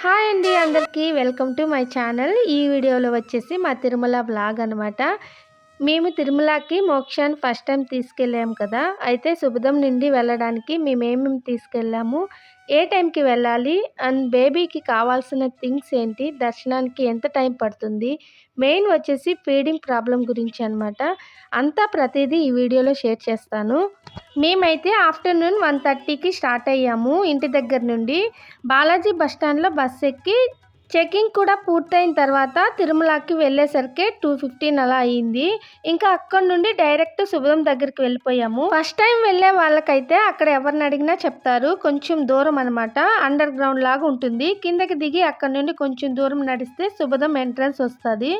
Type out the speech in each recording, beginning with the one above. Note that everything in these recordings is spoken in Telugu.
హాయ్ అండి అందరికీ వెల్కమ్ టు మై ఛానల్. ఈ వీడియోలో వచ్చేసి మా తిరుమల వ్లాగ్ అనమాట. మేము తిరుమలకి మోక్షాన్ని ఫస్ట్ టైం తీసుకెళ్ళాము కదా. అయితే శుభదం నుండి వెళ్ళడానికి మేమేమేమి తీసుకెళ్ళాము, ఏ టైంకి వెళ్ళాలి అండ్ బేబీకి కావాల్సిన థింగ్స్ ఏంటి, దర్శనానికి ఎంత టైం పడుతుంది, మెయిన్ వచ్చేసి ఫీడింగ్ ప్రాబ్లం గురించి అనమాట. అంతా ప్రతిదీ ఈ వీడియోలో షేర్ చేస్తాను. మేమైతే ఆఫ్టర్నూన్ 1:30కి స్టార్ట్ అయ్యాము ఇంటి దగ్గర నుండి. బాలాజీ బస్టాండ్లో బస్ ఎక్కి చెకింగ్ కూడా పూర్తయిన తర్వాత తిరుమలకి వెళ్ళేసరికి 2:15 అలా అయింది. ఇంకా అక్కడ నుండి డైరెక్ట్ శుభదం దగ్గరికి వెళ్ళిపోయాము. ఫస్ట్ టైం వెళ్ళే వాళ్ళకైతే అక్కడ ఎవరిని అడిగినా చెప్తారు, కొంచెం దూరం అనమాట, అండర్ గ్రౌండ్ లాగా ఉంటుంది. కిందకి దిగి అక్కడ నుండి కొంచెం దూరం నడిస్తే శుభదం ఎంట్రన్స్ వస్తుంది.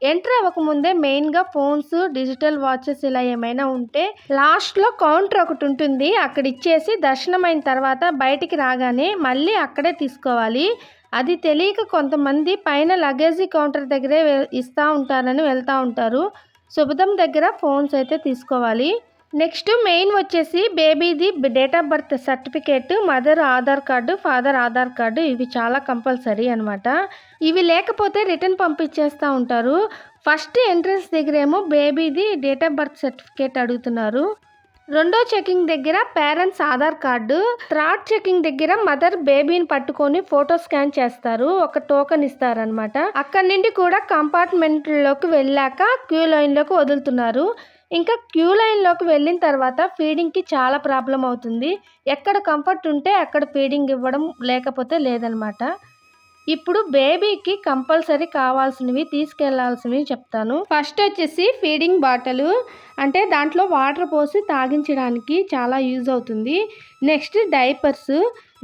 ఎంటర్ అవ్వకముందే మెయిన్గా ఫోన్స్, డిజిటల్ వాచెస్ ఇలా ఏమైనా ఉంటే లాస్ట్లో కౌంటర్ ఒకటి ఉంటుంది, అక్కడ ఇచ్చేసి దర్శనం అయిన తర్వాత బయటికి రాగానే మళ్ళీ అక్కడే తీసుకోవాలి. అది తెలియక కొంతమంది పైన లగేజీ కౌంటర్ దగ్గరే ఇస్తూ ఉంటారని వెళ్తూ ఉంటారు. శుభదం దగ్గర ఫోన్స్ అయితే తీసుకోవాలి. నెక్స్ట్ మెయిన్ వచ్చేసి బేబీది date of birth certificate, mother Aadhaar card, father Aadhaar card, ఇవి చాలా కంపల్సరీ అనమాట. ఇవి లేకపోతే రిటర్న్ పంపించేస్తూ ఉంటారు. ఫస్ట్ ఎంట్రన్స్ దగ్గరేమో బేబీది డేట్ ఆఫ్ బర్త్ సర్టిఫికేట్ అడుగుతున్నారు. రెండో చెకింగ్ దగ్గర parents Aadhaar card, third checking దగ్గర మదర్ బేబీని పట్టుకొని ఫోటో స్కాన్ చేస్తారు, ఒక టోకెన్ ఇస్తారనమాట. అక్కడి నుండి కూడా కంపార్ట్మెంట్లోకి వెళ్ళాక క్యూ లైన్లోకి వదులుతున్నారు. ఇంకా క్యూ లైన్లోకి వెళ్ళిన తర్వాత ఫీడింగ్కి చాలా ప్రాబ్లం అవుతుంది. ఎక్కడ కంఫర్ట్ ఉంటే అక్కడ ఫీడింగ్ ఇవ్వడం, లేకపోతే లేదనమాట. ఇప్పుడు బేబీకి కంపల్సరీ కావాల్సినవి తీసుకెళ్లాల్సినవి చెప్తాను. ఫస్ట్ వచ్చేసి ఫీడింగ్ బాటిల్, అంటే దాంట్లో వాటర్ పోసి తాగించడానికి చాలా యూజ్ అవుతుంది. నెక్స్ట్ డైపర్స్,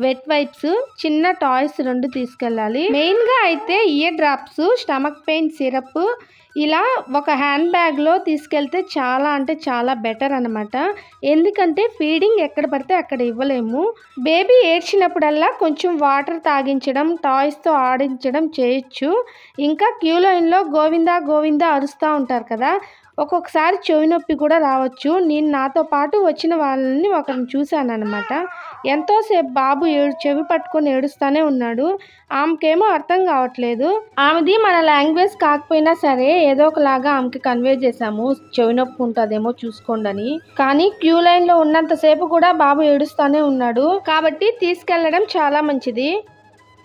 వెట్ వైప్స్, చిన్న టాయ్స్ 2 తీసుకెళ్ళాలి. మెయిన్గా అయితే ear drops, stomach pain syrup ఇలా ఒక హ్యాండ్ బ్యాగ్లో తీసుకెళ్తే చాలా అంటే చాలా బెటర్ అనమాట. ఎందుకంటే ఫీడింగ్ ఎక్కడ పడితే అక్కడ ఇవ్వలేము. బేబీ ఏడ్చినప్పుడల్లా కొంచెం వాటర్ తాగించడం, టాయ్స్తో ఆడించడం చేయొచ్చు. ఇంకా క్యూ లైన్లో గోవిందా గోవిందా అరుస్తూ ఉంటారు కదా, ఒక్కొక్కసారి చెవి నొప్పి కూడా రావచ్చు. నేను నాతో పాటు వచ్చిన వాళ్ళని ఒకరిని చూశాను అనమాట. ఎంతోసేపు బాబు చెవి పట్టుకొని ఏడుస్తూనే ఉన్నాడు. ఆమెకేమో అర్థం కావట్లేదు. ఆమెది మన లాంగ్వేజ్ కాకపోయినా సరే ఏదో ఒకలాగా ఆమెకి కన్వే చేశాము, చెవి నొప్పి ఉంటుందేమో చూసుకోండి అని. కానీ క్యూ లైన్లో ఉన్నంతసేపు కూడా బాబు ఏడుస్తూనే ఉన్నాడు, కాబట్టి తీసుకెళ్ళడం చాలా మంచిది.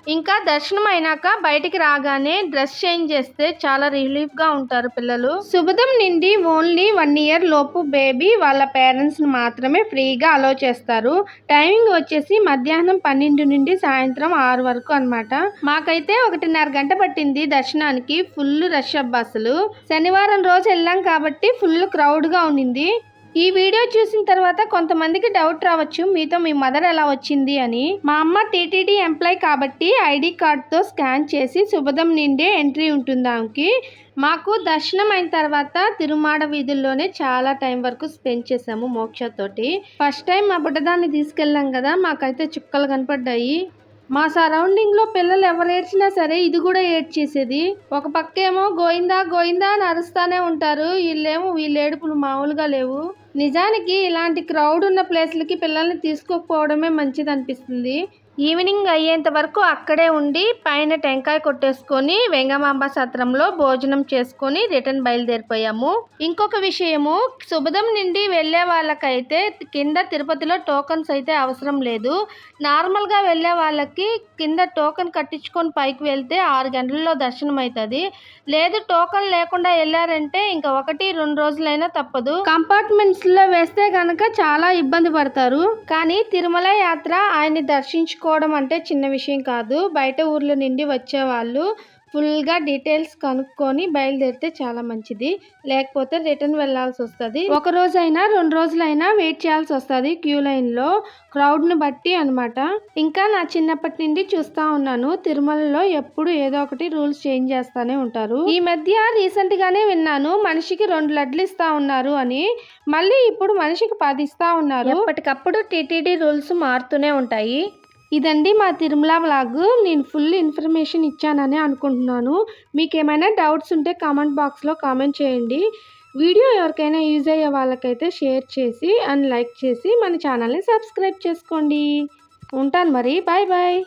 ఇంకా దర్శనం అయినాక బయటికి రాగానే డ్రెస్ చేంజ్ చేస్తే చాలా రిలీఫ్గా ఉంటారు పిల్లలు. శుభదం నుండి ఓన్లీ 1 ఇయర్ లోపు బేబీ వాళ్ళ పేరెంట్స్ని మాత్రమే ఫ్రీగా అలో చేస్తారు. టైమింగ్ వచ్చేసి మధ్యాహ్నం 12 నుండి సాయంత్రం 6 వరకు అనమాట. మాకైతే 1.5 గంట పట్టింది దర్శనానికి. ఫుల్ రష్ అసలు. శనివారం రోజు వెళ్ళాం కాబట్టి ఫుల్ క్రౌడ్గా ఉండింది. ఈ వీడియో చూసిన తర్వాత కొంతమందికి డౌట్ రావచ్చు, మీతో మీ మదర్ ఎలా వచ్చింది అని. మా అమ్మ టీటీడీ ఎంప్లాయ్ కాబట్టి ఐడి కార్డ్తో స్కాన్ చేసి శుభదం నిండే ఎంట్రీ ఉంటుంది ఆమెకి. మాకు దర్శనం అయిన తర్వాత తిరుమాడ వీధుల్లోనే చాలా టైం వరకు స్పెండ్ చేసాము మోక్షతోటి. ఫస్ట్ టైం మా బుడ్డదాన్ని తీసుకెళ్ళాం కదా, మాకైతే చుక్కలు కనపడ్డాయి. మా సరౌండింగ్లో పిల్లలు ఎవరు ఏడ్చినా సరే ఇది కూడా ఏడ్చేసేది. ఒక పక్కేమో గోయిందా గోయిందా అని అరుస్తూనే ఉంటారు, వీళ్ళ ఏడుపులు మామూలుగా లేవు. నిజానికి ఇలాంటి క్రౌడ్ ఉన్న ప్లేస్లకి పిల్లల్ని తీసుకోకపోవడమే మంచిది అనిపిస్తుంది. ఈవినింగ్ అయ్యేంత వరకు అక్కడే ఉండి పైన టెంకాయ కొట్టేసుకొని వెంగమాంబ సత్రంలో భోజనం చేసుకొని రిటర్న్ బయలుదేరిపోయాము. ఇంకొక విషయము, శుభదం నుండి వెళ్ళే వాళ్ళకైతే కింద తిరుపతిలో టోకన్స్ అయితే అవసరం లేదు. నార్మల్గా వెళ్ళే వాళ్ళకి కింద టోకన్ కట్టించుకొని పైకి వెళ్తే 6 గంటల్లో దర్శనం అవుతుంది. లేదు టోకన్ లేకుండా వెళ్ళారంటే ఇంకా 1-2 రోజులైనా తప్పదు. కంపార్ట్మెంట్స్లో వేస్తే కనుక చాలా ఇబ్బంది పడతారు. కానీ తిరుమల యాత్ర ఆయన్ని దర్శించుకోవడం అంటే చిన్న విషయం కాదు. బయట ఊర్ల నుండి వచ్చేవాళ్ళు ఫుల్గా డీటెయిల్స్ కనుక్కొని బయలుదేరితే చాలా మంచిది. లేకపోతే రిటర్న్ వెళ్ళాల్సి వస్తుంది. 1 రోజైనా 2 రోజులైనా వెయిట్ చేయాల్సి వస్తుంది క్యూ లైన్లో, క్రౌడ్ని బట్టి అనమాట. ఇంకా నా చిన్నప్పటి నుండి చూస్తూ ఉన్నాను, తిరుమలలో ఎప్పుడు ఏదో ఒకటి రూల్స్ చేంజ్ చేస్తూనే ఉంటారు. ఈ మధ్య రీసెంట్గానే విన్నాను మనిషికి 2 లడ్లు ఇస్తూ ఉన్నారు అని. మళ్ళీ ఇప్పుడు మనిషికి 10 ఇస్తూ ఉన్నారు. ఎప్పటికప్పుడు టీటీడీ రూల్స్ మారుతూనే ఉంటాయి. ఇదండి మా తిరుమల వ్లాగ్. నేను ఫుల్ ఇన్ఫర్మేషన్ ఇచ్చానని అనుకుంటున్నాను. మీకు ఏమైనా డౌట్స్ ఉంటే కామెంట్ బాక్స్లో కామెంట్ చేయండి. వీడియో ఎవరికైనా యూజ్ అయ్యే వాళ్ళకైతే షేర్ చేసి అండ్ లైక్ చేసి మన ఛానల్ని సబ్స్క్రైబ్ చేసుకోండి. ఉంటాను మరి, బాయ్ బాయ్.